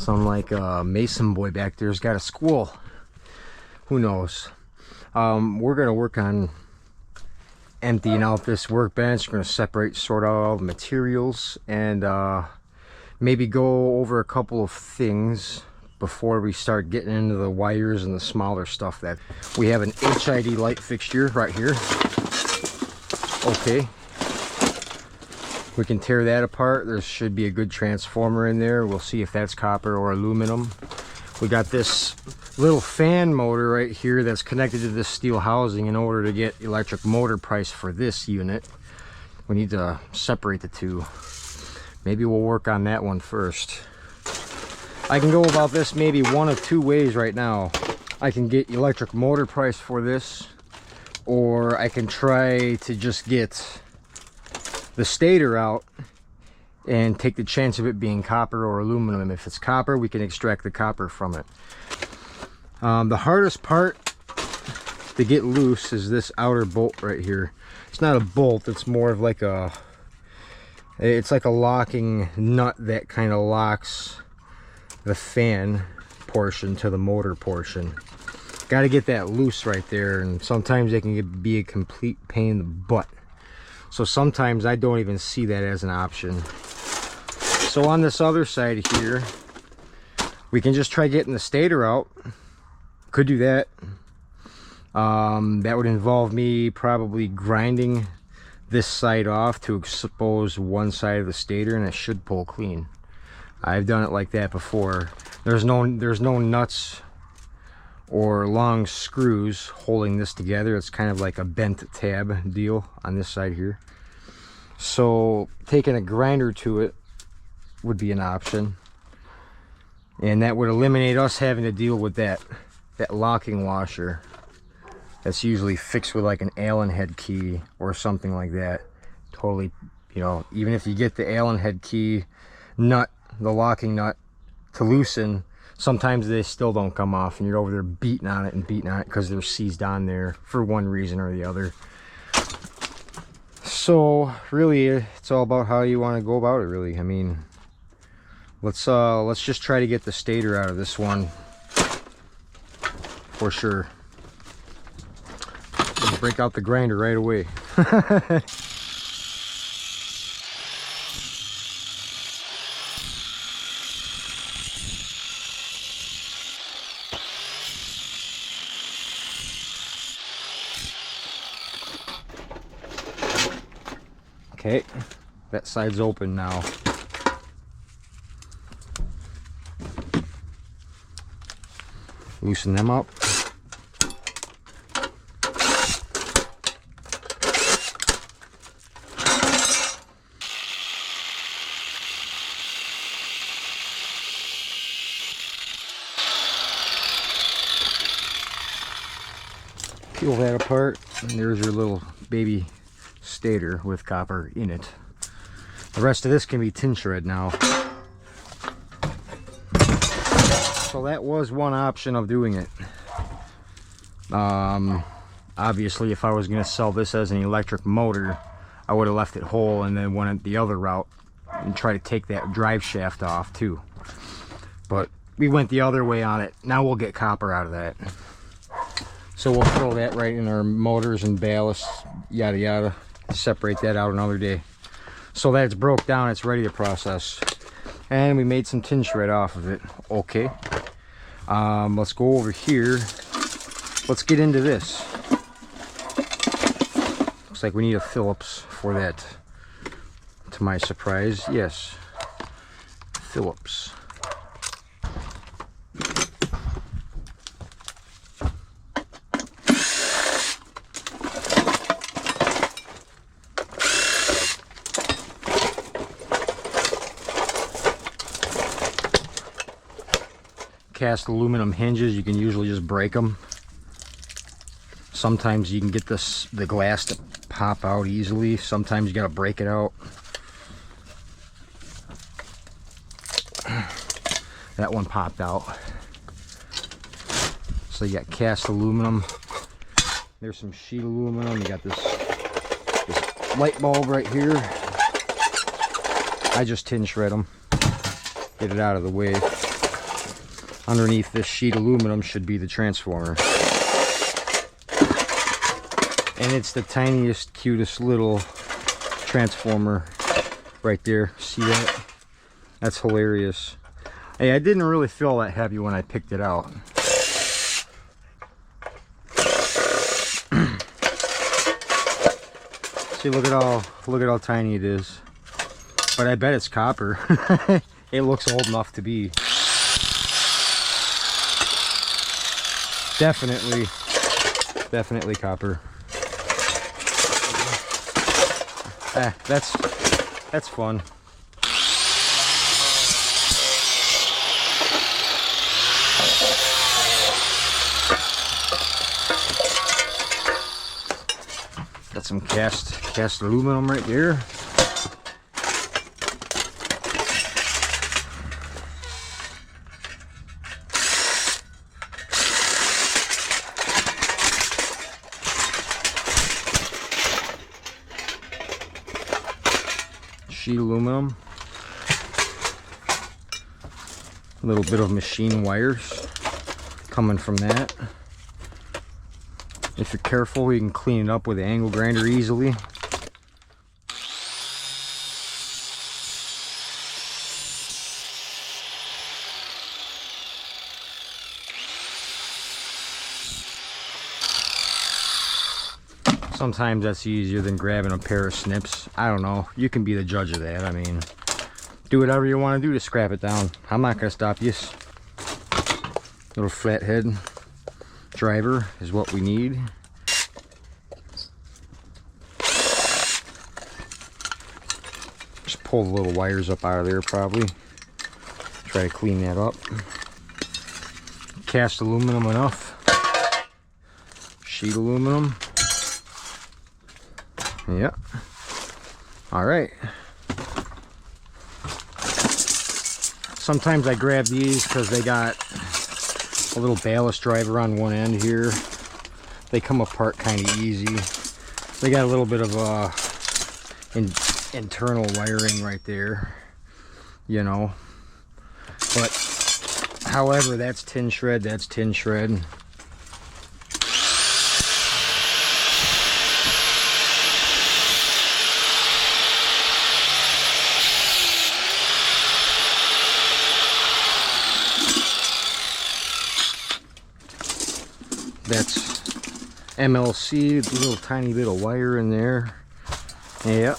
Sound like a Mason boy back there's got a squirrel. Who knows? We're gonna work on emptying out this workbench. We're gonna separate, sort out all the materials, and maybe go over a couple of things before we start getting into the wires and the smaller stuff. That we have an HID light fixture right here. Okay, we can tear that apart. There should be a good transformer in there. We'll see if that's copper or aluminum. We got this little fan motor right here that's connected to this steel housing. In order to get electric motor price for this unit, we need to separate the two. Maybe we'll work on that one first. I can go about this maybe one of two ways right now. I can get electric motor price for this, or I can try to just get the stator out and take the chance of it being copper or aluminum. If it's copper, we can extract the copper from it. The hardest part to get loose is this outer bolt right here. It's not a bolt, it's more of like a, it's like a locking nut that kind of locks the fan portion to the motor portion. Got to get that loose right there, and sometimes it can be a complete pain in the butt. So sometimes I don't even see that as an option. So on this other side here, we can just try getting the stator out. Could do that. That would involve me probably grinding this side off to expose one side of the stator, and it should pull clean. I've done it like that before. There's no nuts or long screws holding this together. It's kind of like a bent tab deal on this side here. So taking a grinder to it would be an option, and that would eliminate us having to deal with that locking washer that's usually fixed with like an Allen head key or something like that. Totally, you know, even if you get the Allen head key nut, the locking nut, to loosen, sometimes they still don't come off, and you're over there beating on it because they're seized on there for one reason or the other. So really, it's all about how you want to go about it, really. I mean, let's just try to get the stator out of this one for sure. Break out the grinder right away. Okay, that side's open now. Loosen them up. Peel that apart, and there's your little baby stator with copper in it. The rest of this can be tin shred now. So that was one option of doing it. Obviously, if I was going to sell this as an electric motor, I would have left it whole and then went the other route and try to take that drive shaft off too. But we went the other way on it. Now we'll get copper out of that. So we'll throw that right in our motors and ballast, yada yada. Separate that out another day. So that it's broke down, it's ready to process. And we made some tin shred off of it. Okay. Let's go over here. Let's get into this. Looks like we need a Phillips for that. To my surprise, yes. Phillips. Cast aluminum hinges, you can usually just break them. Sometimes you can get the glass to pop out easily. Sometimes you gotta break it out. That one popped out. So you got cast aluminum. There's some sheet aluminum. You got this light bulb right here. I just tin shred them. Get it out of the way. Underneath this sheet aluminum should be the transformer. And it's the tiniest, cutest little transformer right there. See that? That's hilarious. Hey, I didn't really feel that heavy when I picked it out. See, look at how tiny it is. But I bet it's copper. It looks old enough to be. Definitely copper. That's fun. Got some cast aluminum right there. Sheet aluminum. A little bit of machine wires coming from that. If you're careful, you can clean it up with an angle grinder easily. Sometimes that's easier than grabbing a pair of snips. I don't know. You can be the judge of that. I mean, do whatever you want to do to scrap it down. I'm not going to stop you. Little flathead driver is what we need. Just pull the little wires up out of there probably. Try to clean that up. Cast aluminum enough. Sheet aluminum. Yep. All right. Sometimes I grab these because they got a little ballast driver on one end here. They come apart kind of easy. They got a little bit of internal wiring right there, you know. But however, that's tin shred. That's tin shred. That's MLC, a little tiny bit of wire in there. Yep.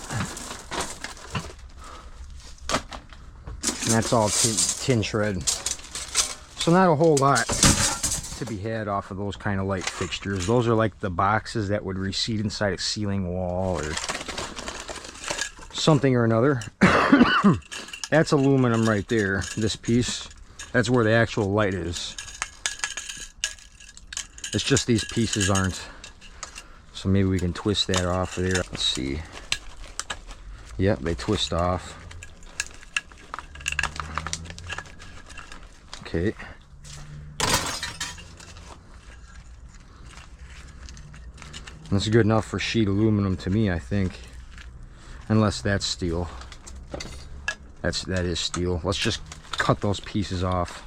And that's all tin shred. So not a whole lot to be had off of those kind of light fixtures. Those are like the boxes that would recede inside a ceiling wall or something or another. That's aluminum right there, this piece. That's where the actual light is. It's just these pieces aren't. So maybe we can twist that off of there. Let's see. Yep, they twist off. Okay. That's good enough for sheet aluminum to me, I think. Unless that's steel. That is steel. Let's just cut those pieces off.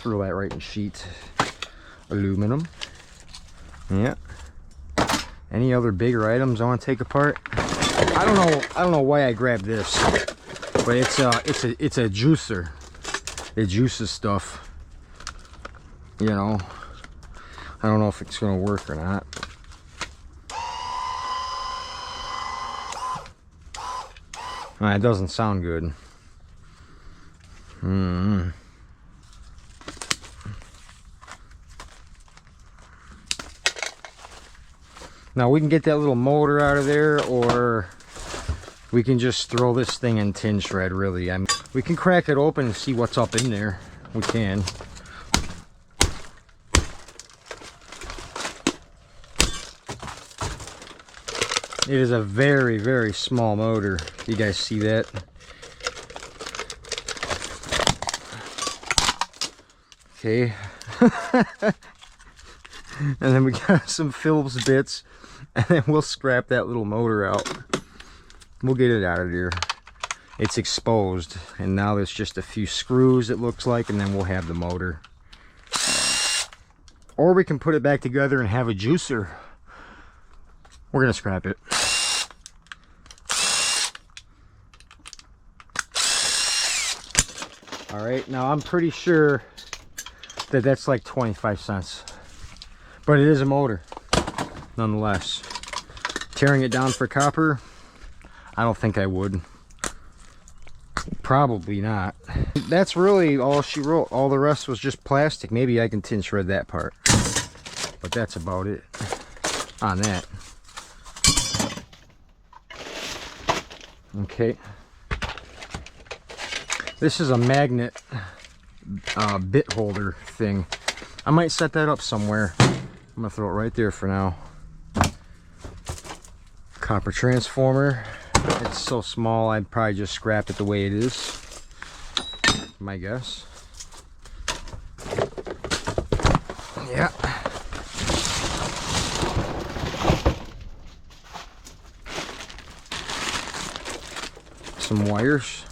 Throw that right in sheet aluminum. Yeah. Any other bigger items I want to take apart? I don't know why I grabbed this, but it's a juicer. It juices stuff. You know, I don't know if it's gonna work or not. It doesn't sound good. Now we can get that little motor out of there, or we can just throw this thing in tin shred, really. We can crack it open and see what's up in there. We can. It is a very, very small motor. You guys see that? Okay. And then we got some Phillips bits, and then we'll scrap that little motor out. We'll get it out of here. It's exposed, and now there's just a few screws, it looks like, and then we'll have the motor. Or we can put it back together and have a juicer. We're gonna scrap it. All right, now I'm pretty sure that that's like 25 cents, but it is a motor nonetheless. Tearing it down for copper, I don't think I would. Probably not. That's really all she wrote. All the rest was just plastic. Maybe I can tin shred that part, but that's about it on that. Okay, this is a magnet bit holder thing. I might set that up somewhere. I'm gonna throw it right there for now. Copper transformer. It's so small, I'd probably just scrap it the way it is, my guess. Yeah. Some wires.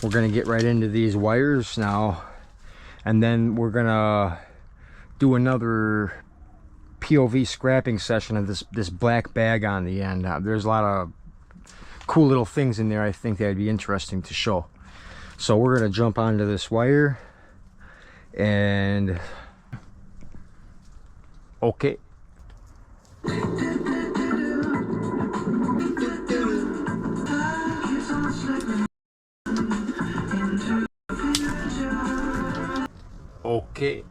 We're gonna get right into these wires now, and then we're gonna do another POV scrapping session of this black bag on the end. There's a lot of cool little things in there I think that'd be interesting to show. So we're gonna jump onto this wire, and okay. Okay.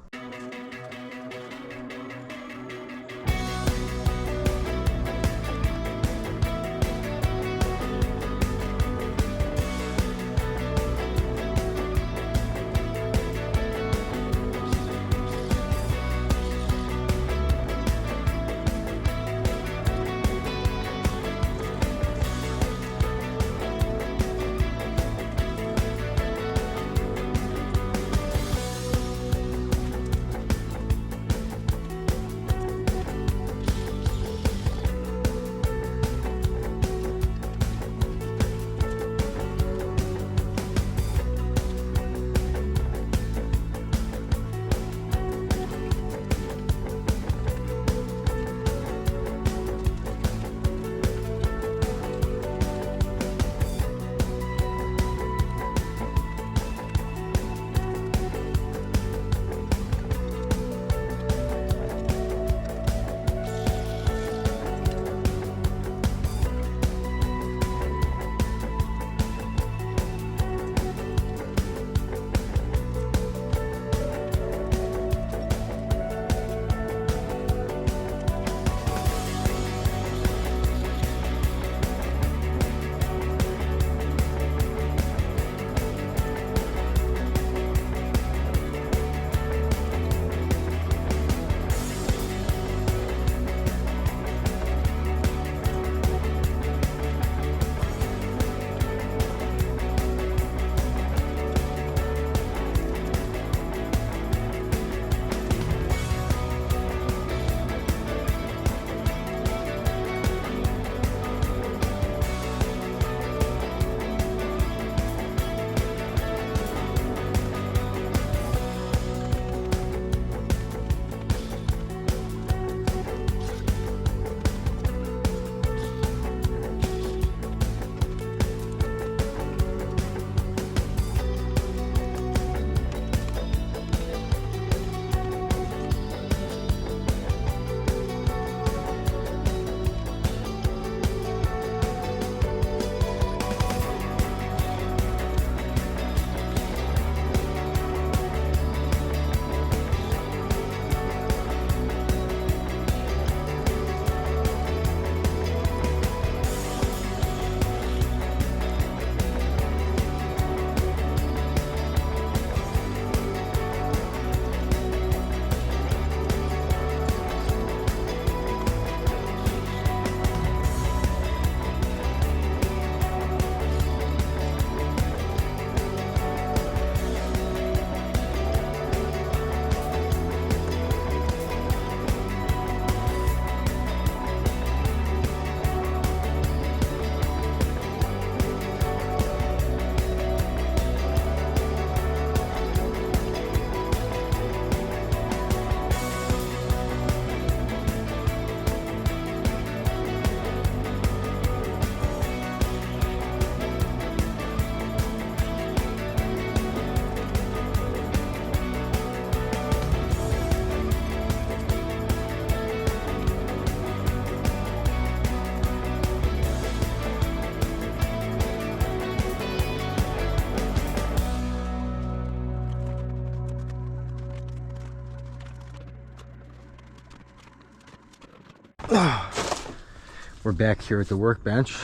We're back here at the workbench.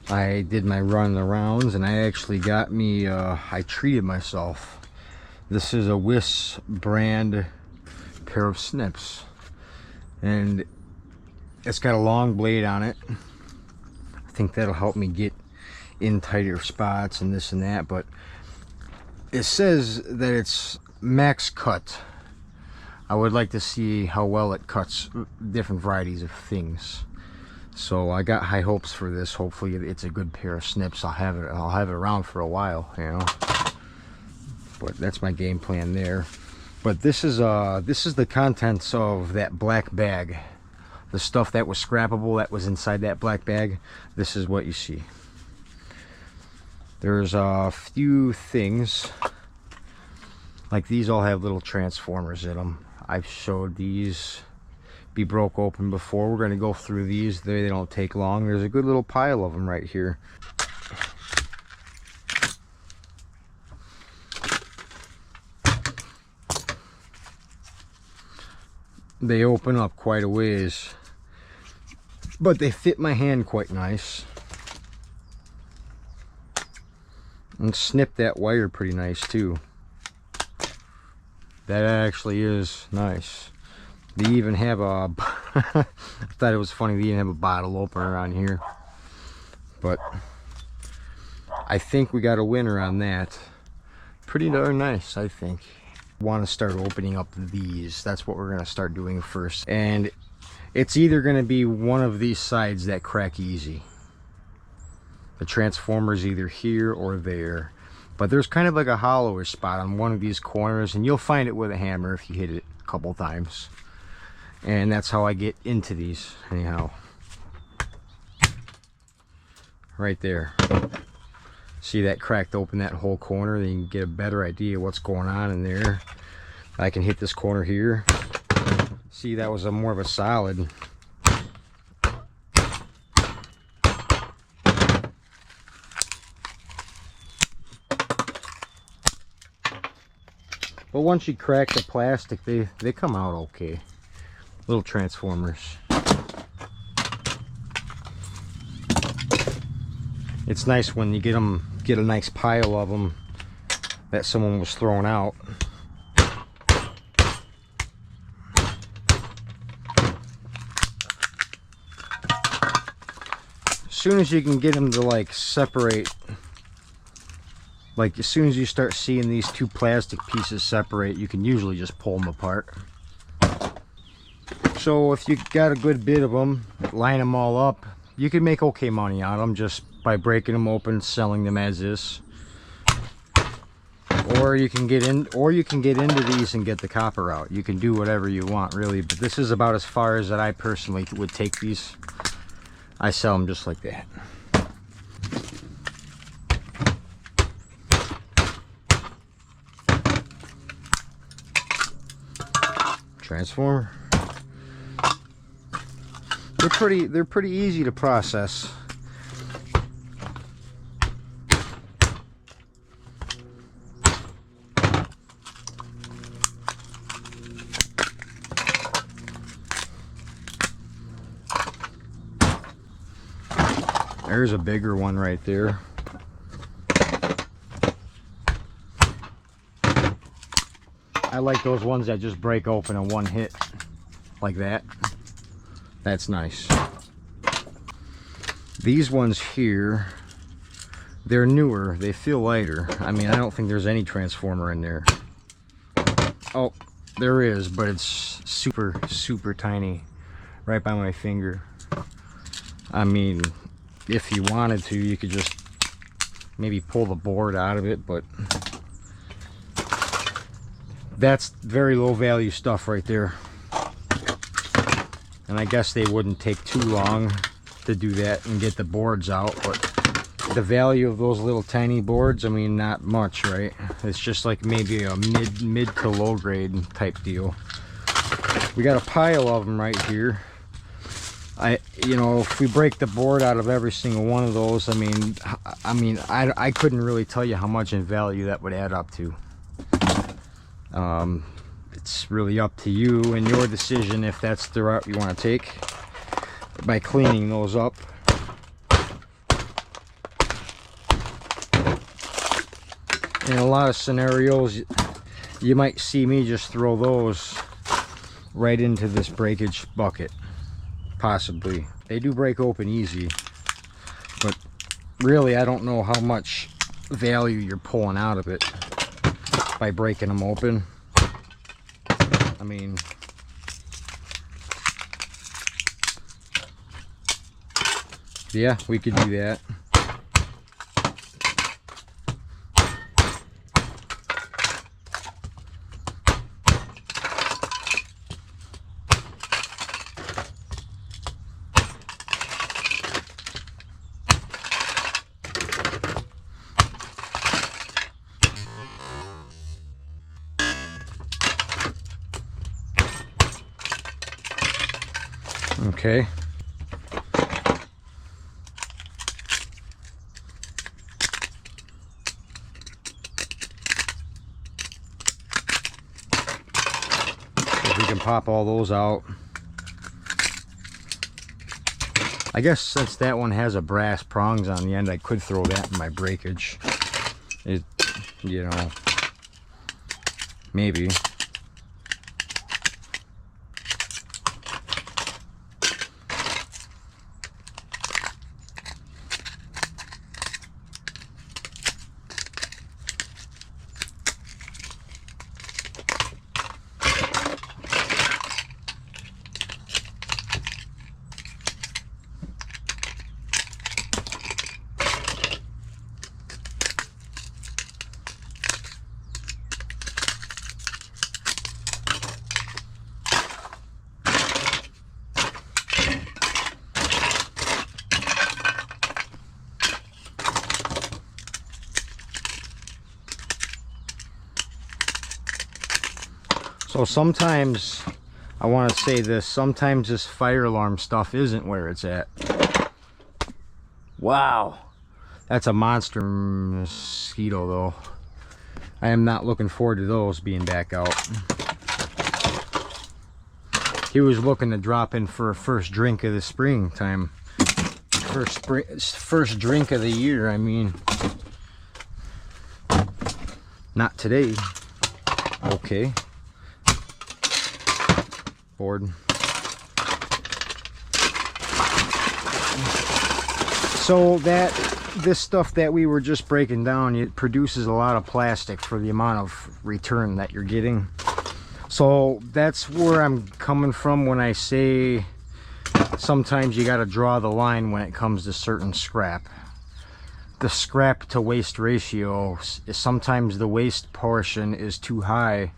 I did my run the rounds and I actually got me, I treated myself. This is a Wiss brand pair of Snips. And it's got a long blade on it. I think that'll help me get in tighter spots and this and that, but it says that it's max cut. I would like to see how well it cuts different varieties of things. So I got high hopes for this. Hopefully it's a good pair of Snips. I'll have it around for a while, you know. But that's my game plan there. But this is the contents of that black bag. The stuff that was scrappable that was inside that black bag. This is what you see. There's a few things. Like these all have little transformers in them. I've showed these be broke open before. We're going to go through these. They don't take long. There's a good little pile of them right here. They open up quite a ways, but they fit my hand quite nice. And snip that wire pretty nice too. That actually is nice. They even have a I thought it was funny, they even have a bottle opener on here. But I think we got a winner on that. Pretty darn nice, I think. Want to start opening up these. That's what we're going to start doing first. And it's either going to be one of these sides that crack easy. The transformer's either here or there. But there's kind of like a hollowish spot on one of these corners, and you'll find it with a hammer if you hit it a couple times. And that's how I get into these, anyhow. Right there. See that cracked open that whole corner? Then you can get a better idea what's going on in there. I can hit this corner here. See, that was more of a solid. But once you crack the plastic, they come out okay. Little transformers. It's nice when you get a nice pile of them that someone was throwing out. As soon as you can get them to like separate, like as soon as you start seeing these two plastic pieces separate, you can usually just pull them apart. So if you got a good bit of them, line them all up, you can make okay money on them just by breaking them open, selling them as is. Or you can get into these and get the copper out. You can do whatever you want, really, but this is about as far as that I personally would take these. I sell them just like that. Transformer. They're pretty easy to process. There's a bigger one right there. I like those ones that just break open in one hit like that. That's nice. These ones here, they're newer. They feel lighter. I mean, I don't think there's any transformer in there. Oh, there is, but it's super, super tiny. Right by my finger. I mean, if you wanted to, you could just maybe pull the board out of it, but that's very low value stuff right there. And I guess they wouldn't take too long to do that and get the boards out, but the value of those little tiny boards, I mean, not much, right? It's just like maybe a mid to low grade type deal. We got a pile of them right here. You know, if we break the board out of every single one of those, I couldn't really tell you how much in value that would add up to. it's really up to you and your decision if that's the route you want to take by cleaning those up. In a lot of scenarios, you might see me just throw those right into this breakage bucket, possibly. They do break open easy, but really I don't know how much value you're pulling out of it by breaking them open. I mean, yeah, we could do that. Okay. If we can pop all those out. I guess since that one has a brass prongs on the end, I could throw that in my breakage. It, you know, maybe. So sometimes, I want to say this, sometimes this fire alarm stuff isn't where it's at. Wow, that's a monster mosquito though. I am not looking forward to those being back out. He was looking to drop in for a first drink of the springtime. First drink of the year, I mean. Not today. Okay. Board. So this stuff that we were just breaking down, it produces a lot of plastic for the amount of return that you're getting. So that's where I'm coming from when I say sometimes you got to draw the line when it comes to certain scrap. The scrap to waste ratio, sometimes the waste portion is too high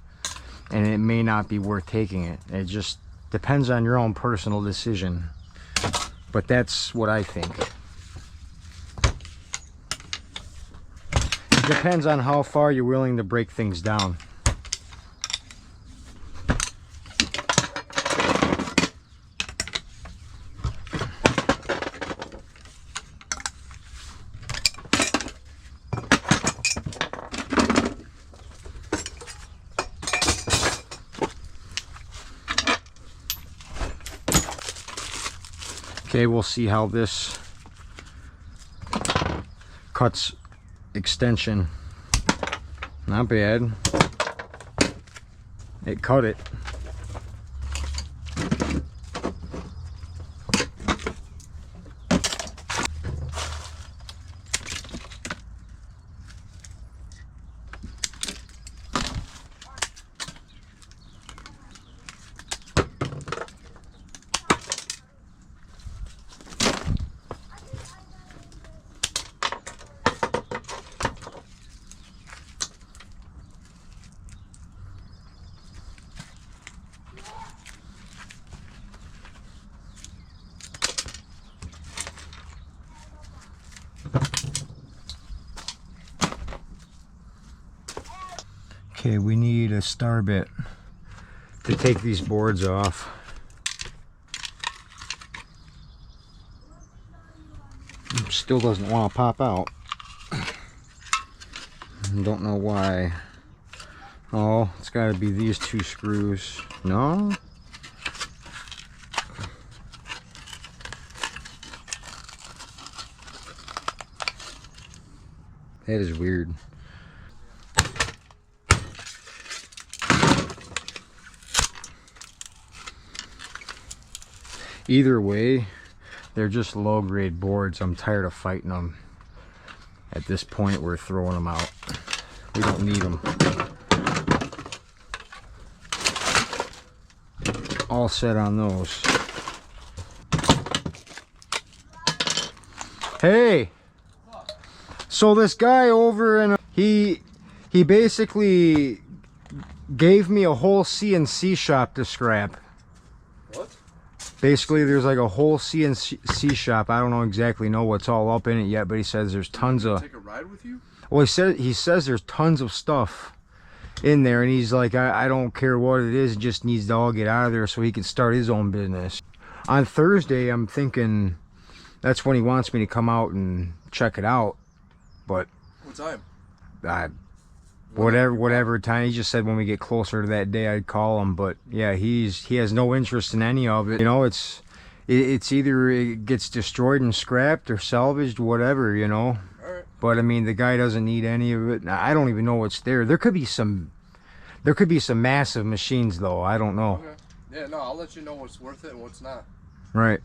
and it may not be worth taking it. It just depends on your own personal decision. But that's what I think. It depends on how far you're willing to break things down. Okay, we'll see how this cuts extension. Not bad. It cut it. Okay, we need a star bit to take these boards off. Still doesn't want to pop out. Don't know why. Oh, it's got to be these two screws. No? That is weird. Either way, they're just low-grade boards. I'm tired of fighting them. At this point, we're throwing them out. We don't need them. All set on those. Hey! So this guy over in he basically gave me a whole CNC shop to scrap. What? Basically, there's like a whole CNC shop. I don't exactly know what's all up in it yet, but he says there's tons of. Take a ride with you? Well, he says there's tons of stuff in there, and he's like, I don't care what it is, it just needs to all get out of there so he can start his own business. On Thursday, I'm thinking that's when he wants me to come out and check it out. But what time? Whatever time. He just said when we get closer to that day I'd call him. But yeah, he has no interest in any of it. You know, it's either it gets destroyed and scrapped or salvaged, whatever, you know. All right. But I mean, the guy doesn't need any of it. I don't even know what's there. There could be some massive machines though. I don't know. Okay. Yeah, no, I'll let you know what's worth it and what's not. Right.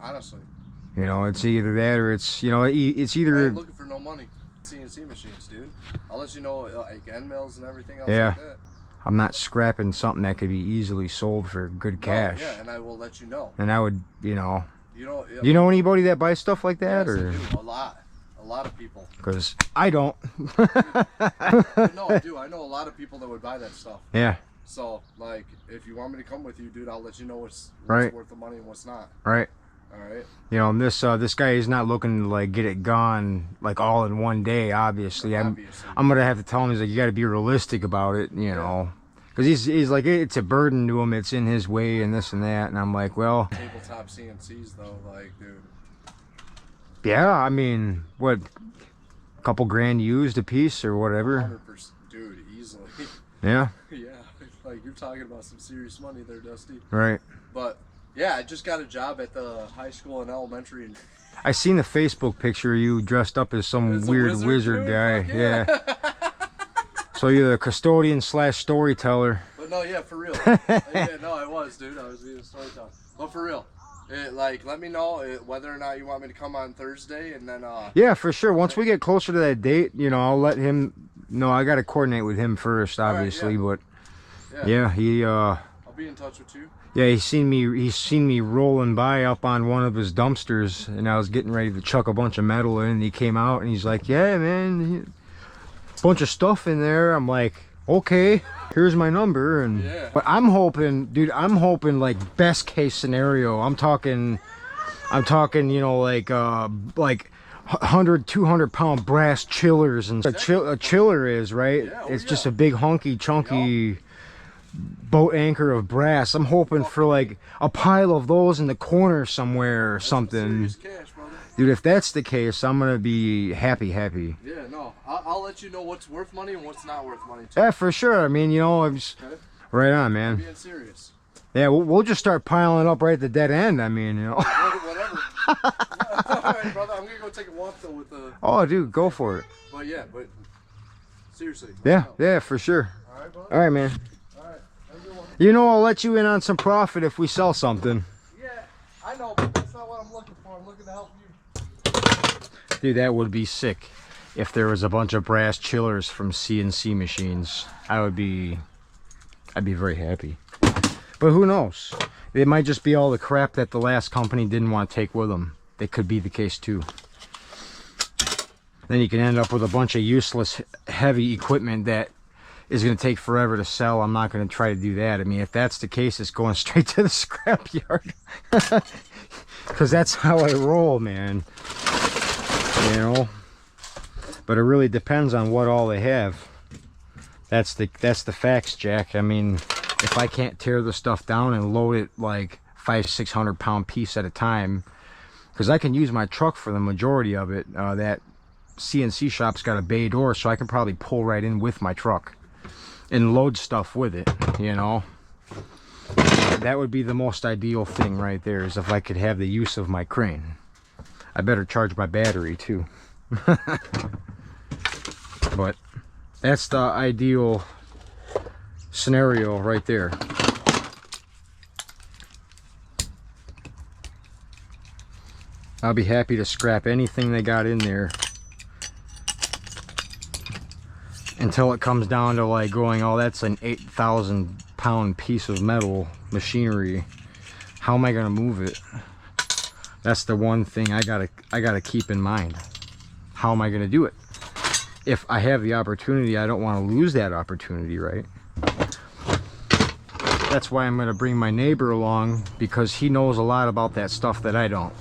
Honestly. You know, it's either that or it's, you know, it's either. I ain't looking for no money. CNC machines, dude. I'll let you know, like end mills and everything else. Yeah. Like that. I'm not scrapping something that could be easily sold for good cash. Yeah, and I will let you know. And I would, you know. You know anybody that buys stuff like that? Yes, or I do. A lot of people. Because I don't. No, I do. I know a lot of people that would buy that stuff. Yeah. So, like, if you want me to come with you, dude, I'll let you know what's right. worth the money and what's not. Right. All right. You know, and this guy is not looking to like get it gone like all in one day. Obviously, I'm gonna have to tell him, he's like, you got to be realistic about it. You know, because he's like, it's a burden to him. It's in his way and this and that. And I'm like, well, tabletop CNCs though, like, dude. Yeah, I mean, what, a couple grand used a piece or whatever. 100%, dude, easily. Yeah. Yeah, like you're talking about some serious money there, Dusty. Right. But yeah, I just got a job at the high school and elementary. And I seen the Facebook picture of you dressed up as some weird wizard guy. Yeah. So you're the custodian / storyteller. But no, yeah, for real. Yeah, no, I was, dude. I was being a storyteller. But for real, like, let me know whether or not you want me to come on Thursday, and then. Yeah, for sure. Once we get closer to that date, you know, I'll let him. No, I got to coordinate with him first, obviously. Right, yeah. But yeah, he. I'll be in touch with you. Yeah, he's seen me rolling by up on one of his dumpsters, and I was getting ready to chuck a bunch of metal in, and he came out and he's like, yeah, man, bunch of stuff in there. I'm like, okay, here's my number. And but I'm hoping, dude, like best case scenario. I'm talking, you know, like 100, 200 pound brass chillers. And a chiller is, right? Yeah, it's just a big hunky chunky boat anchor of brass. I'm hoping for like a pile of those in the corner somewhere or something. Cash, dude, if that's the case, I'm gonna be happy. Yeah, no, I'll let you know what's worth money and what's not worth money too. Yeah, for sure. I mean, you know, I'm just right on, man. I'm being serious. Yeah, we'll just start piling up right at the dead end. I mean, you know. Whatever. All right, brother, I'm gonna go take a walk though with the. Oh, dude, go for it. But yeah, seriously. Yeah, for sure. All right, brother. All right, man. You know, I'll let you in on some profit if we sell something. Yeah, I know, but that's not what I'm looking for. I'm looking to help you. Dude, that would be sick if there was a bunch of brass chillers from CNC machines. I'd be very happy. But who knows? It might just be all the crap that the last company didn't want to take with them. That could be the case too. Then you can end up with a bunch of useless heavy equipment that is going to take forever to sell. I'm not going to try to do that. I mean, if that's the case, it's going straight to the scrapyard. Because that's how I roll, man. You know? But it really depends on what all they have. That's the facts, Jack. I mean, if I can't tear the stuff down and load it like 500-600 pound piece at a time, because I can use my truck for the majority of it. That CNC shop's got a bay door, so I can probably pull right in with my truck. and load stuff with it, you know. That would be the most ideal thing right there, is if I could have the use of my crane. I better charge my battery too. But that's the ideal scenario right there. I'll be happy to scrap anything they got in there until it comes down to like going, oh, that's an 8,000 pound piece of metal machinery. How am I gonna move it? That's the one thing I gotta keep in mind. How am I gonna do it? If I have the opportunity, I don't want to lose that opportunity, right? That's why I'm gonna bring my neighbor along, because he knows a lot about that stuff that I don't.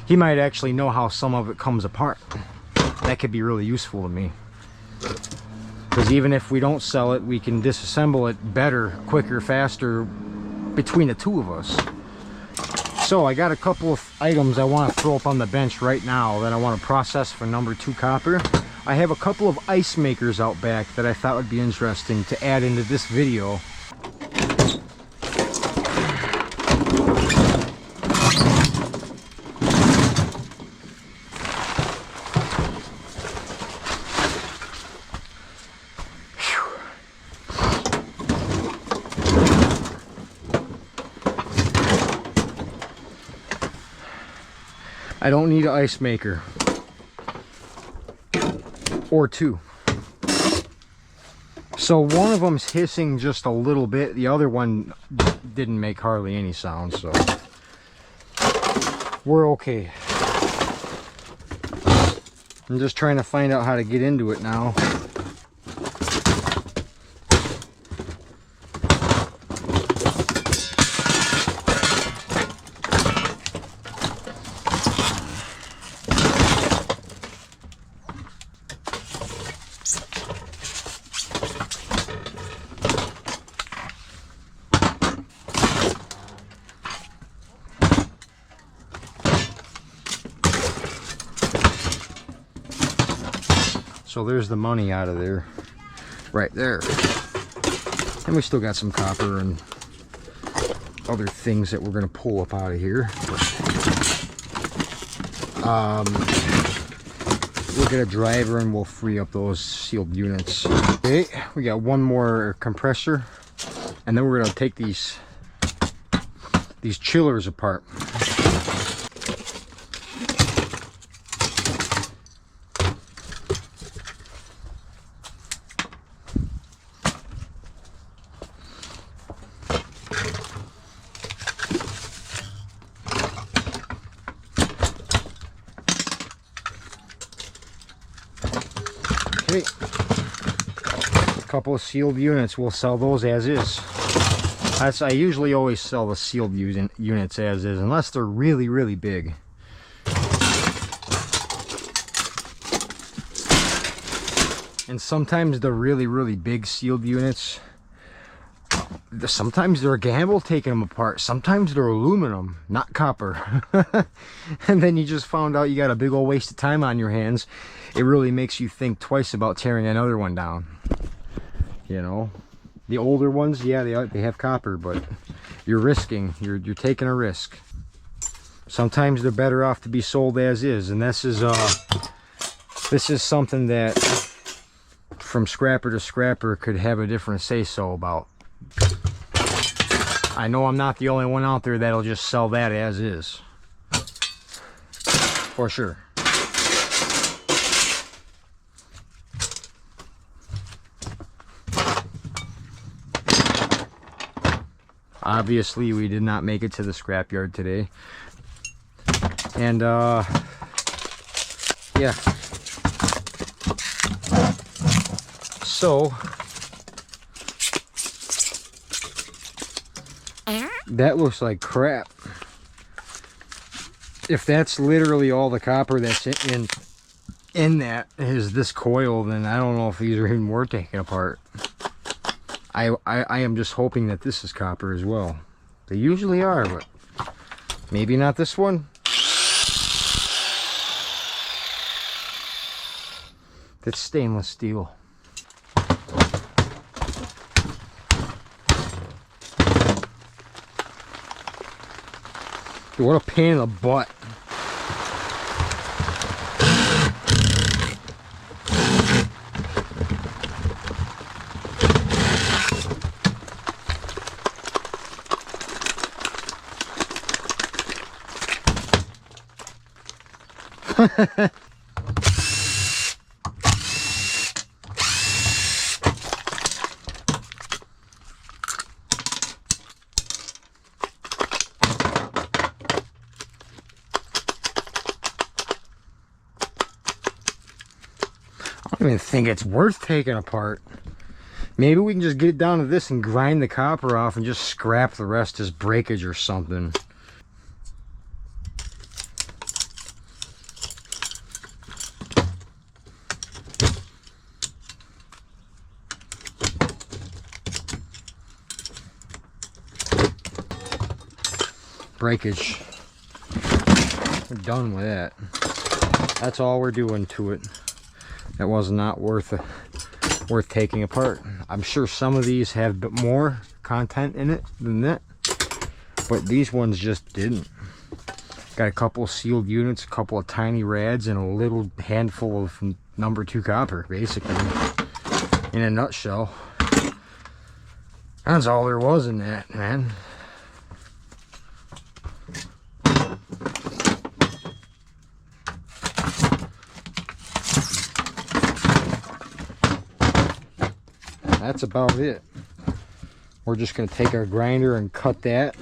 He might actually know how some of it comes apart. That could be really useful to me. Because even if we don't sell it, we can disassemble it better, quicker, faster between the two of us. So I got a couple of items I want to throw up on the bench right now that I want to process for number 2 copper. I have a couple of ice makers out back that I thought would be interesting to add into this video. I don't need an ice maker. Or 2. So one of them's hissing just a little bit. The other one didn't make hardly any sound, so we're okay. I'm just trying to find out how to get into it now. So there's the money out of there, right there. And we still got some copper and other things that we're gonna pull up out of here. We'll get a driver and we'll free up those sealed units. Okay, we got one more compressor, and then we're gonna take these chillers apart. Okay, a couple of sealed units, we'll sell those as is. I usually always sell the sealed units as is, unless they're really, really big. And sometimes the really, really big sealed units, sometimes they're a gamble taking them apart. Sometimes they're aluminum, not copper. And then you just found out you got a big old waste of time on your hands. It really makes you think twice about tearing another one down. You know, the older ones, yeah, they have copper, but you're risking, you're taking a risk. Sometimes they're better off to be sold as is, and this is something that from scrapper to scrapper could have a different say-so about. I know I'm not the only one out there that'll just sell that as is. For sure. Obviously, we did not make it to the scrapyard today. And, yeah. So, that looks like crap. If that's literally all the copper that's in that is this coil, then I don't know if these are even worth taking apart. I am just hoping that this is copper as well. They usually are, but maybe not this one. It's stainless steel. Dude, what a pain in the butt. I don't even think it's worth taking apart. Maybe we can just get it down to this and grind the copper off and just scrap the rest as breakage or something. Breakage. We're done with that. That's all we're doing to it. That was not worth taking apart. I'm sure some of these have a bit more content in it than that, but these ones just didn't. Got a couple of sealed units, a couple of tiny rads, and a little handful of number 2 copper, basically, in a nutshell. That's all there was in that, man. That's about it. We're just going to take our grinder and cut that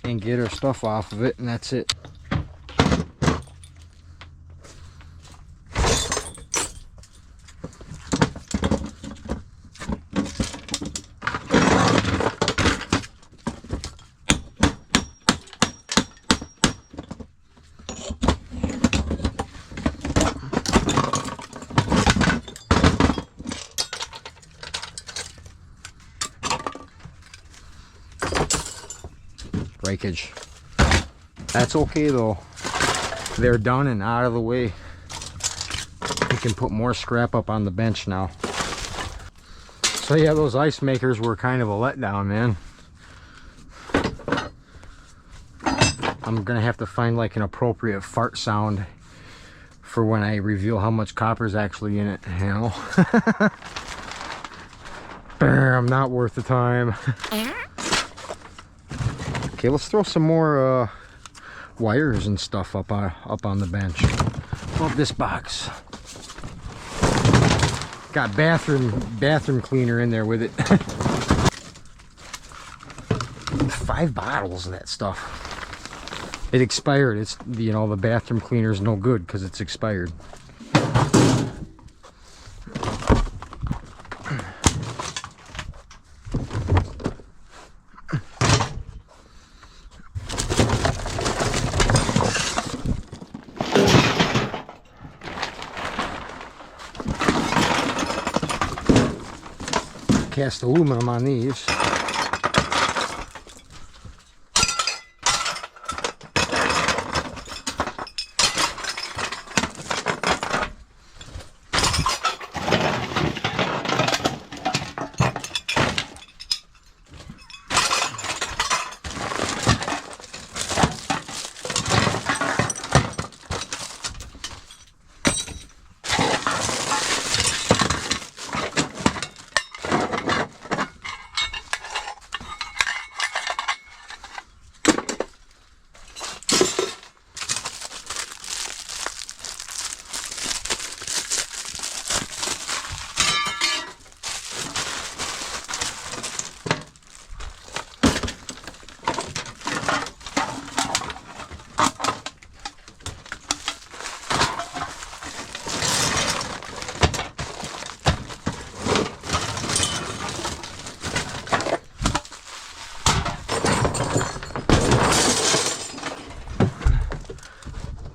and get our stuff off of it, and that's it. Breakage. That's okay though. They're done and out of the way. We can put more scrap up on the bench now. So yeah, those ice makers were kind of a letdown, man. I'm gonna have to find like an appropriate fart sound for when I reveal how much copper's actually in it, you know. Bam, not worth the time. Okay, let's throw some more wires and stuff up on the bench. Above this box. Got bathroom cleaner in there with it. 5 bottles of that stuff. It expired. It's, you know, the bathroom cleaner is no good because it's expired. Cast aluminum on these.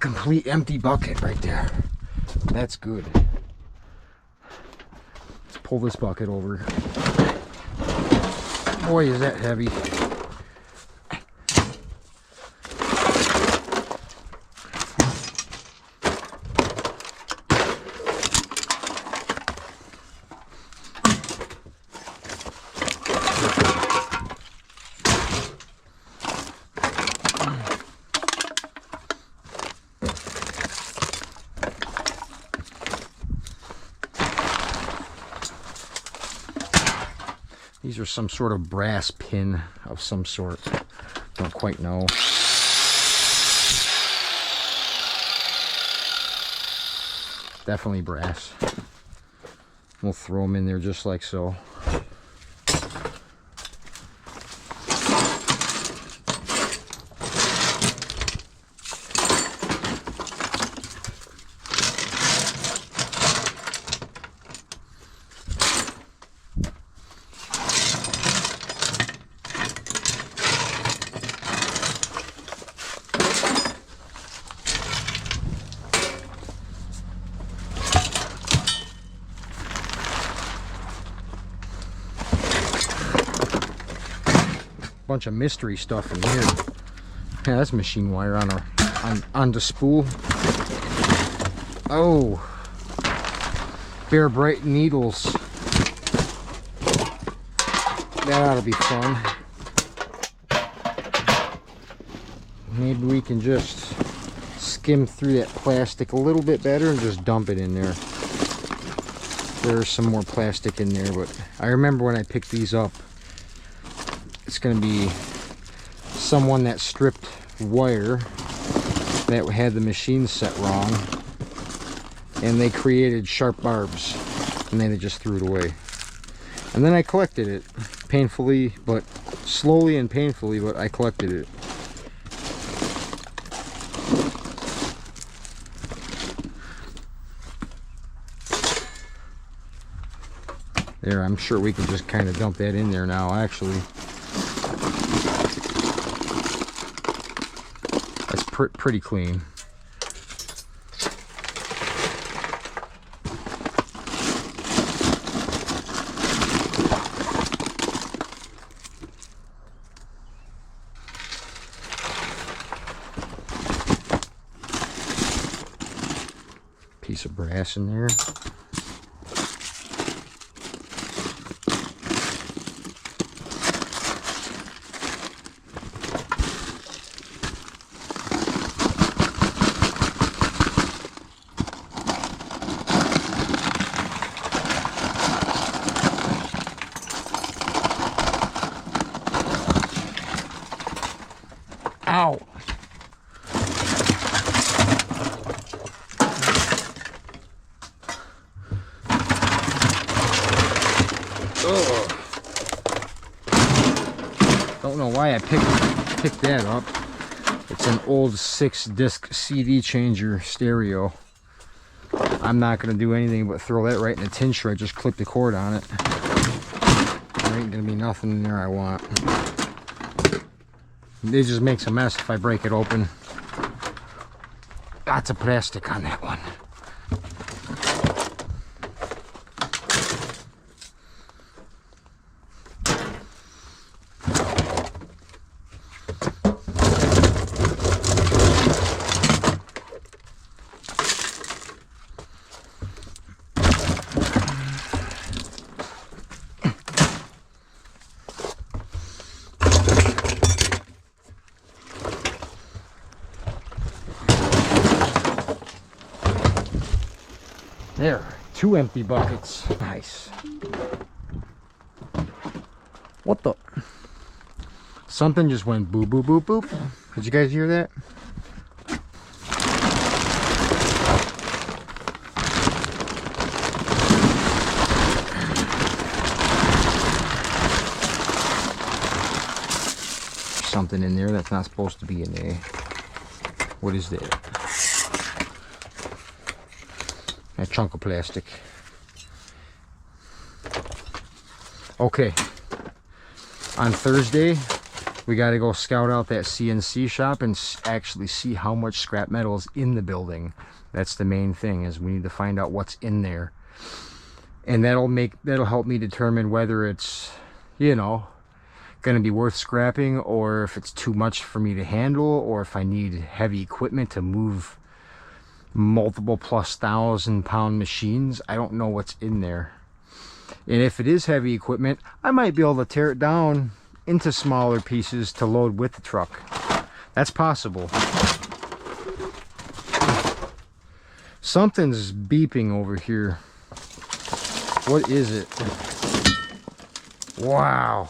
Complete empty bucket right there. That's good. Let's pull this bucket over. Boy, is that heavy. these are some sort of brass pin of some sort. Don't quite know. Definitely brass. We'll throw them in there just like so. Bunch of mystery stuff in here. Yeah, that's machine wire on the spool. Oh, bare bright needles. That ought to be fun. Maybe we can just skim through that plastic a little bit better and just dump it in there. There's some more plastic in there, but I remember when I picked these up, it's going to be someone that stripped wire that had the machine set wrong, and they created sharp barbs, and then they just threw it away. And then I collected it painfully, but slowly and painfully, but I collected it. There, I'm sure we can just kind of dump that in there now, actually. That's pretty clean. Piece of brass in there. Ow! Ugh. Don't know why I picked that up. It's an old 6-disc CD changer stereo. I'm not going to do anything but throw that right in the tin shred. Just clip the cord on it. There ain't going to be nothing in there I want. It just makes a mess if I break it open. Lots of plastic on that one. There, 2 empty buckets. Nice. What the? Something just went boop, boop, boop, boop. Did you guys hear that? There's something in there that's not supposed to be in there. What is that? A chunk of plastic. Okay, on Thursday we got to go scout out that CNC shop and actually see how much scrap metal is in the building. That's the main thing, is we need to find out what's in there, and that'll help me determine whether it's, you know, gonna be worth scrapping, or if it's too much for me to handle, or if I need heavy equipment to move multiple plus 1,000-pound machines. I don't know what's in there, and if it is heavy equipment, I might be able to tear it down into smaller pieces to load with the truck. That's possible. Something's beeping over here. What is it? Wow.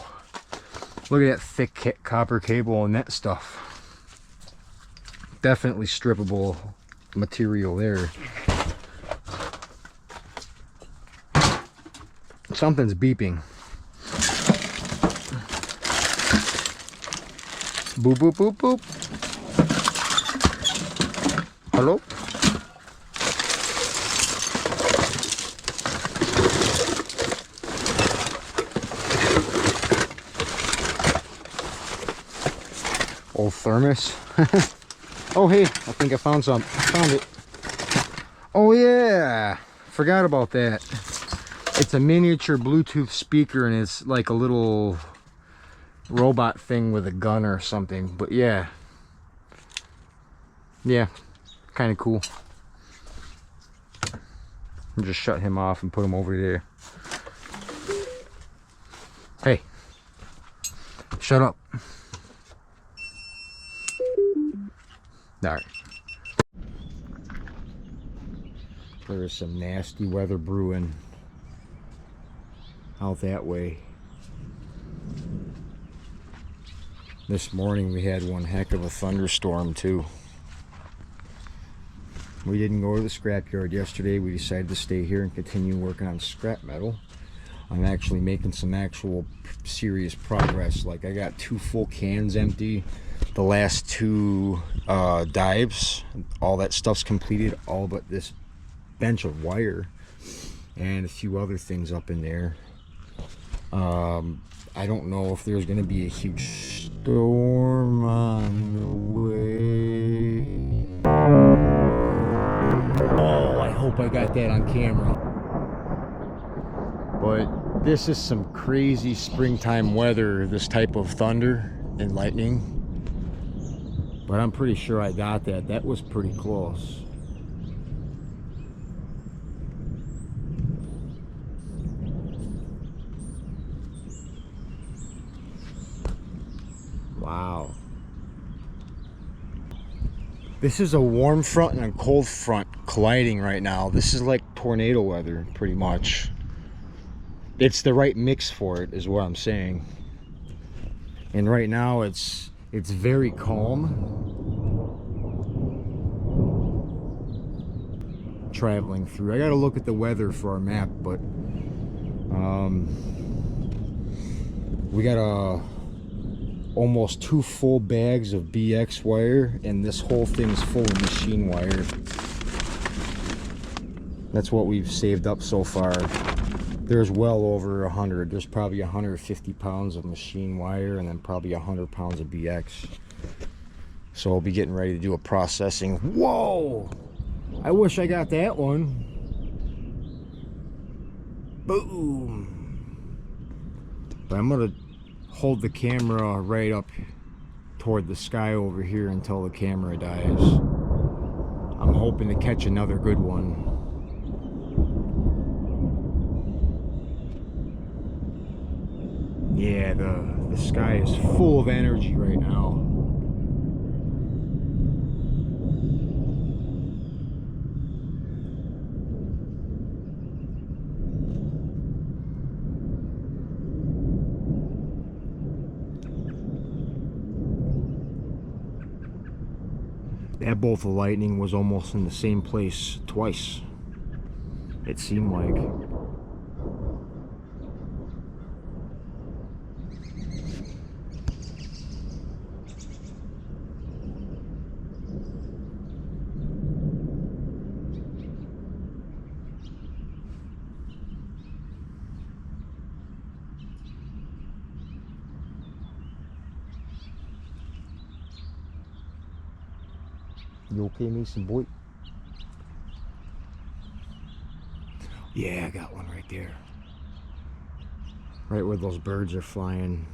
Look at that thick copper cable and that stuff. Definitely strippable material there. Something's beeping. Boop, boop, boop, boop. Hello? Old thermos. Oh, hey, I think I found some. Found it. Oh, yeah. Forgot about that. It's a miniature Bluetooth speaker, and it's like a little robot thing with a gun or something. But yeah. Yeah. Kind of cool. I'll just shut him off and put him over there. Hey. Shut up. Alright. There is some nasty weather brewing out that way. This morning we had one heck of a thunderstorm too. We didn't go to the scrapyard yesterday. We decided to stay here and continue working on scrap metal. I'm actually making some actual serious progress. Like, I got 2 full cans empty. The last 2 dives, all that stuff's completed, all but this bench of wire and a few other things up in there. I don't know if there's going to be a huge storm on the way. Oh, I hope I got that on camera. But this is some crazy springtime weather, this type of thunder and lightning. But I'm pretty sure I got that. That was pretty close. Wow. This is a warm front and a cold front colliding right now. This is like tornado weather, pretty much. It's the right mix for it, is what I'm saying. And right now it's very calm. Traveling through. I gotta look at the weather for our map, but we got almost 2 full bags of BX wire, and this whole thing's full of machine wire. That's what we've saved up so far. There's well over 100. There's probably 150 pounds of machine wire, and then probably 100 pounds of BX. So I'll be getting ready to do a processing. Whoa! I wish I got that one. Boom! But I'm gonna hold the camera right up toward the sky over here until the camera dies. I'm hoping to catch another good one. Yeah, the sky is full of energy right now. That bolt of lightning was almost in the same place twice, it seemed like. You okay, Mason boy? Yeah, I got one right there. Right where those birds are flying.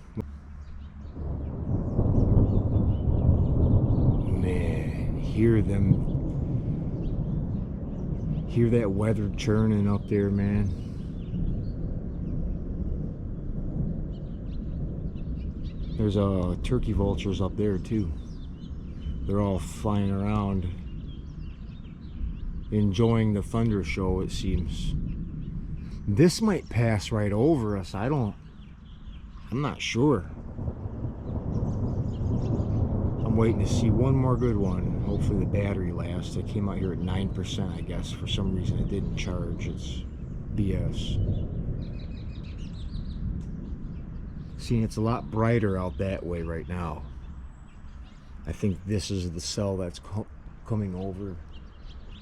Man, hear them. Hear that weather churning up there, man. There's turkey vultures up there too. They're all flying around, enjoying the thunder show, it seems. This might pass right over us. I don't I'm not sure. I'm waiting to see one more good one. Hopefully the battery lasts. It came out here at 9%, I guess. For some reason it didn't charge. It's BS. See, it's a lot brighter out that way right now. I think this is the cell that's coming over.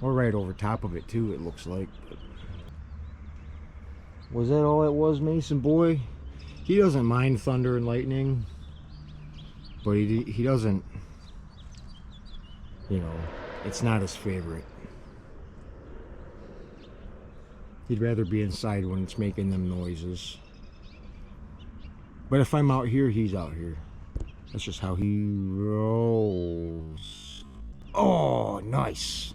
Or right over top of it too, it looks like. But was that all it was, Mason boy? He doesn't mind thunder and lightning. But he doesn't, you know, it's not his favorite. He'd rather be inside when it's making them noises. But if I'm out here, he's out here. That's just how he rolls. Oh, nice.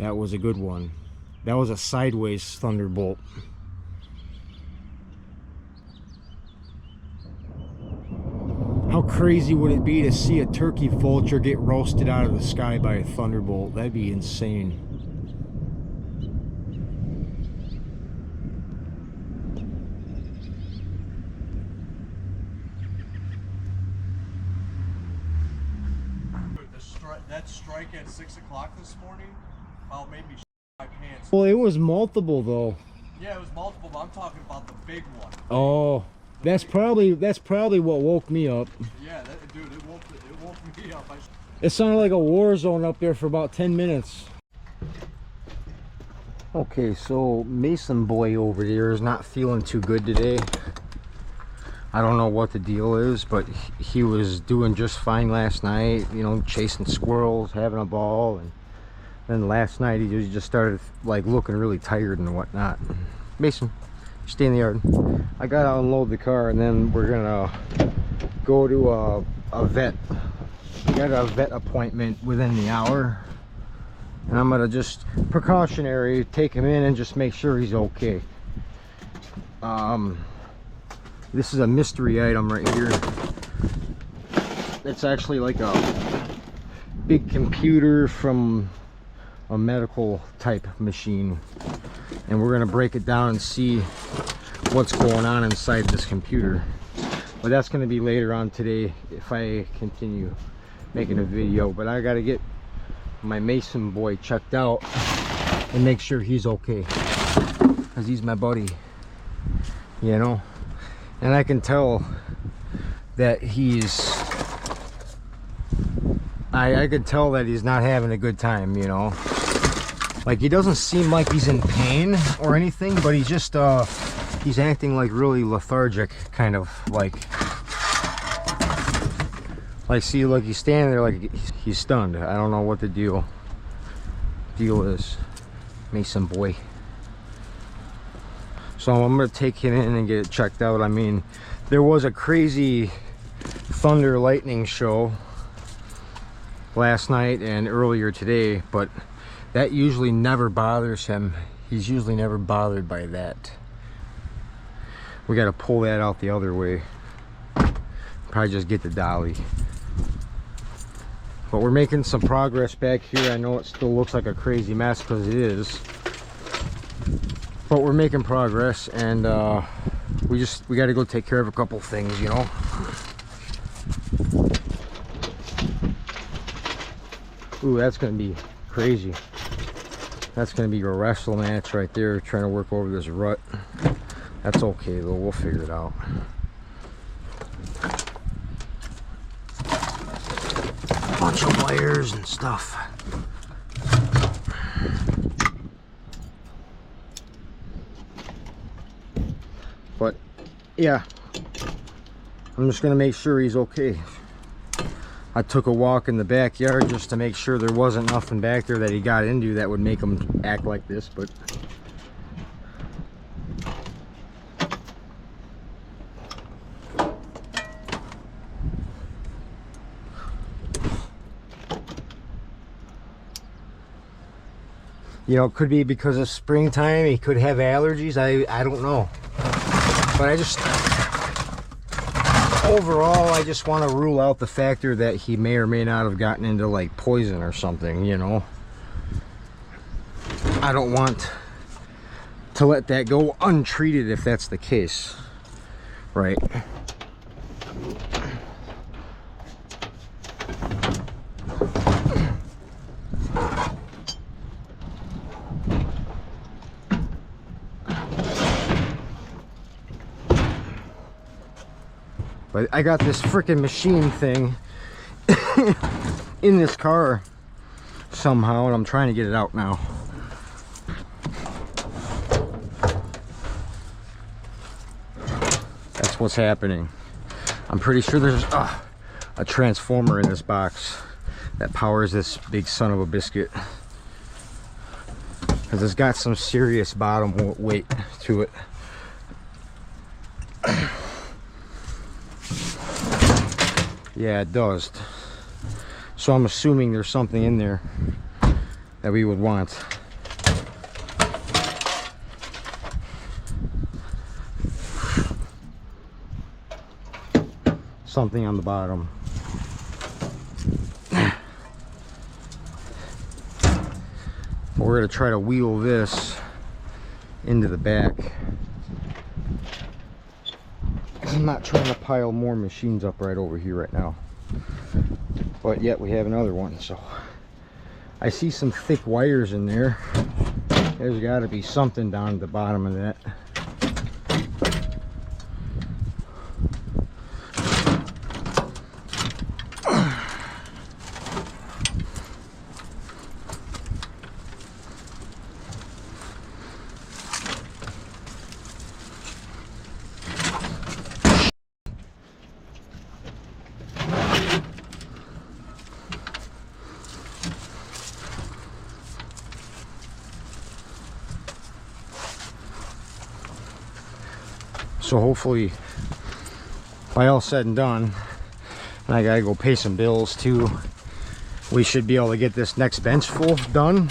That was a good one. That was a sideways thunderbolt. How crazy would it be to see a turkey vulture get roasted out of the sky by a thunderbolt? That'd be insane. That strike at 6 o'clock this morning, made me shit my pants. Well, it was multiple though. Yeah, it was multiple, but I'm talking about the big one. Oh, that's probably what woke me up. Yeah, dude, it woke me up. It sounded like a war zone up there for about 10 minutes. Okay, so Mason boy over there is not feeling too good today. I don't know what the deal is, but he was doing just fine last night, you know, chasing squirrels, having a ball, and then last night he just started like looking really tired and whatnot. Mason, stay in the yard. I gotta unload the car and then we're gonna go to a vet. We got a vet appointment within the hour, and I'm gonna just precautionary take him in and just make sure he's okay. This is a mystery item right here. It's actually like a big computer from a medical type machine, and we're gonna break it down and see what's going on inside this computer. But that's gonna be later on today if I continue making a video. But I gotta get my Mason boy checked out and make sure he's okay, because he's my buddy, you know. And I can tell that I could tell that he's not having a good time, you know. Like, he doesn't seem like he's in pain or anything, but he's just he's acting like really lethargic, kind of like see, like he's standing there like he's stunned. I don't know what the deal is. Mason boy. So I'm gonna take him in and get it checked out. I mean, there was a crazy thunder lightning show last night and earlier today, but that usually never bothers him. He's usually never bothered by that. We got to pull that out the other way. Probably just get the dolly. But we're making some progress back here. I know it still looks like a crazy mess because it is, but we're making progress, and we got to go take care of a couple things, you know. Ooh, that's gonna be crazy. That's gonna be a wrestle match right there, trying to work over this rut. That's okay though, we'll figure it out. A bunch of wires and stuff. But yeah, I'm just gonna make sure he's okay. I took a walk in the backyard just to make sure there wasn't nothing back there that he got into that would make him act like this, but you know, it could be because of springtime. He could have allergies. I don't know. But I just, overall, I just want to rule out the factor that he may or may not have gotten into like poison or something, you know. I don't want to let that go untreated if that's the case. Right. But I got this freaking machine thing in this car somehow, and I'm trying to get it out now. That's what's happening. I'm pretty sure there's a transformer in this box that powers this big son of a biscuit, because it's got some serious bottom weight to it. Yeah, it does. So I'm assuming there's something in there that we would want. Something on the bottom. We're going to try to wheel this into the back. I'm not trying to pile more machines up right over here right now, but yet we have another one. So I see some thick wires in there. There's got to be something down at the bottom of that. So hopefully, by all said and done, and I gotta go pay some bills too, we should be able to get this next bench full done,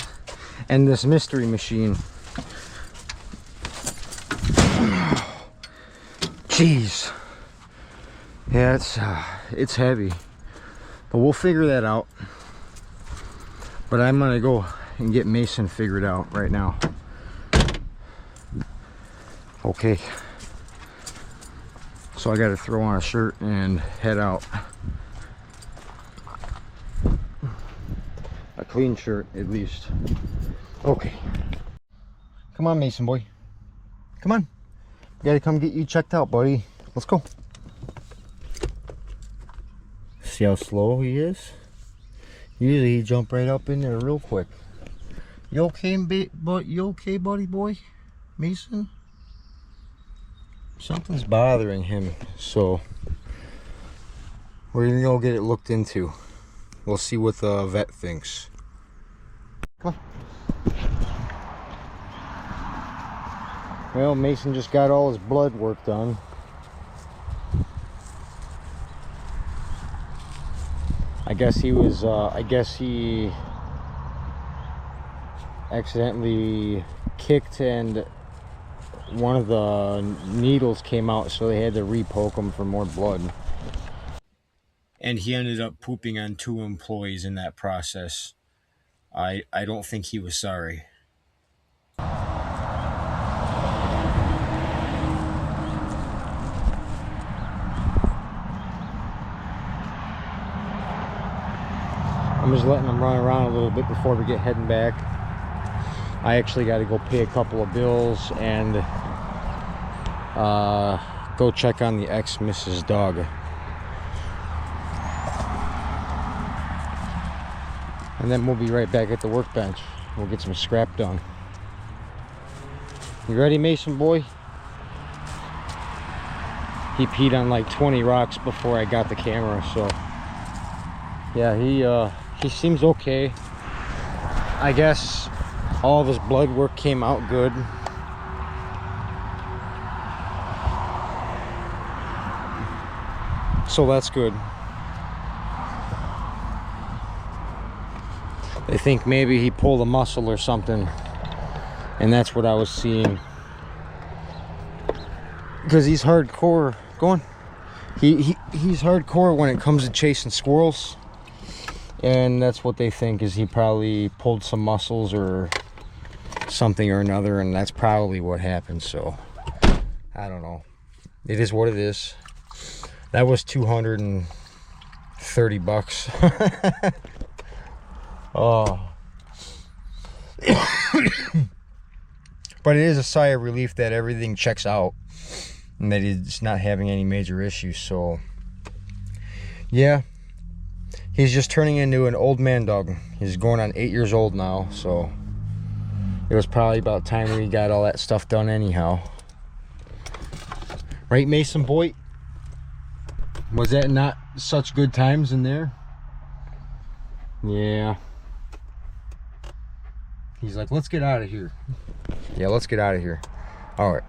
and this mystery machine. Jeez, yeah, it's heavy, but we'll figure that out. But I'm gonna go and get Mason figured out right now. Okay. So I got to throw on a shirt and head out. A clean shirt, at least. Okay. Come on, Mason boy. Come on. Got to come get you checked out, buddy. Let's go. See how slow he is? Usually he jump right up in there real quick. You okay, you okay, buddy boy? Mason? Something's bothering him, so we're gonna go get it looked into. We'll see what the vet thinks. Come on. Well, Mason just got all his blood work done. I guess he was, he accidentally kicked and one of the needles came out, so they had to re-poke him for more blood. And he ended up pooping on 2 employees in that process. I don't think he was sorry. I'm just letting him run around a little bit before we get heading back. I actually got to go pay a couple of bills and go check on the ex-Mrs. dog. And then we'll be right back at the workbench. We'll get some scrap done. You ready, Mason boy? He peed on like 20 rocks before I got the camera, so yeah, he seems okay. I guess all of his blood work came out good. So that's good. They think maybe he pulled a muscle or something, and that's what I was seeing. Because he's hardcore. Go on. He's hardcore when it comes to chasing squirrels, and that's what they think, is he probably pulled some muscles or something or another, and that's probably what happened. So I don't know. it is what it is. That was $230. Oh. But it is a sigh of relief that everything checks out and that it's not having any major issues. So yeah, he's just turning into an old man dog. He's going on 8 years old now, so it was probably about time we got all that stuff done anyhow. Right, Mason boy? Was that not such good times in there? Yeah. He's like, let's get out of here. Yeah, let's get out of here. All right.